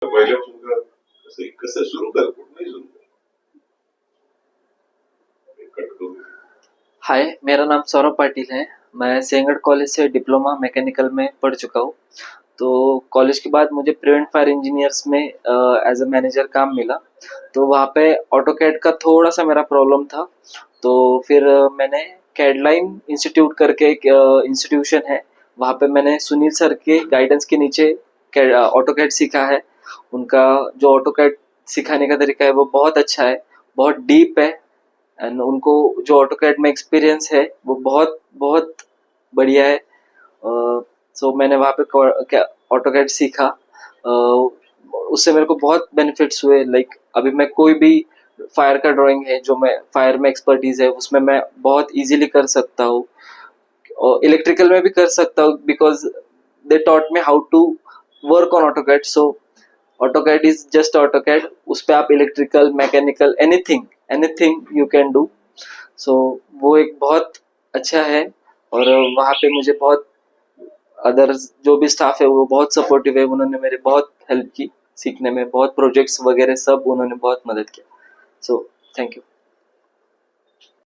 पहिल्यापासून का कसं कसं सुरू कर कुठूनही सुरू कर. हाय, मेरा नाम सौरभ पाटिल है। मैं सेंगड़ कॉलेज से डिप्लोमा मैकेनिकल में पढ़ चुका हूँ। तो कॉलेज के बाद मुझे प्रिवेंट फायर इंजीनियर्स में एज अ मैनेजर काम मिला। तो वहाँ पे ऑटोकैड का थोड़ा सा मेरा प्रॉब्लम था। तो फिर मैंने कैडलाइन इंस्टीट्यूट करके एक इंस्टीट्यूशन है, वहाँ पे मैंने सुनील सर के गाइडेंस के नीचे ऑटोकैड सीखा है। उनका जो ऑटोकैड सिखाने का तरीका है वो बहुत अच्छा है, बहुत डीप है। एंड उनको जो ऑटोकैड में एक्सपीरियंस है वो बहुत बहुत बढ़िया है। सो मैंने वहाँ पे ऑटोकैड सीखा। उससे मेरे को बहुत बेनिफिट्स हुए। लाइक अभी मैं कोई भी फायर का ड्राइंग है जो मैं फायर में एक्सपर्टीज है उसमें मैं बहुत इजीली कर सकता हूँ, और इलेक्ट्रिकल में भी कर सकता हूँ because they taught me how to work on AutoCAD. So AutoCAD is just AutoCAD, उस पर आप electrical mechanical anything anything you can do. So वो एक बहुत अच्छा है। और वहाँ पे मुझे बहुत अदर्स जो भी स्टाफ है वो बहुत सपोर्टिव है, उन्होंने मेरे बहुत हेल्प की सीखने में, बहुत प्रोजेक्ट्स वगैरह सब उन्होंने बहुत मदद किया। So thank you.